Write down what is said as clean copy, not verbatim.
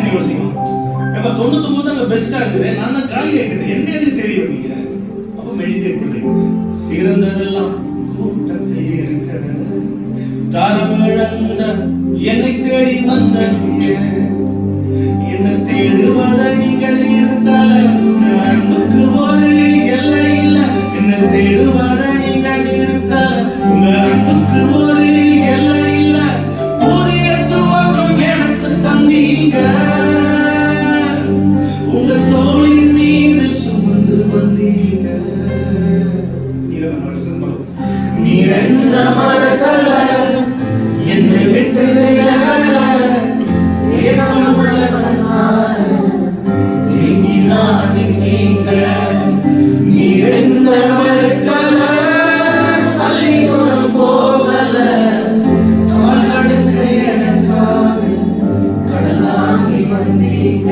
அப்படின்னு யோசிக்கணும். எப்ப 99 அங்க பெஸ்டா இருக்குது, நான் தான் காலி ஆயிட்டேன், என்ன எதுக்கு தேடி வந்தீங்க? அப்ப மெடிடேட் பண்றீங்க. சிறந்ததெல்லாம் கூட்டத்தில் இருக்க, தாரம் இழந்த என்னை தேடி வந்த, என்ன தேடுவத நீங்கள் இருந்தால அன்புக்கு ஒரு எல்லை இல்ல. என்ன தேடுவத நீங்கள் இருந்தால உங்க அன்புக்கு ஒரு எல்லை இல்ல. புதிய துவக்கம் எனக்கு தந்தீங்க, உங்க தோளின் மீது சுமந்து வந்தீங்க. நீர் என்ன மறக்கல, என்னை விட்டு கடலாண்டி வந்தீங்க.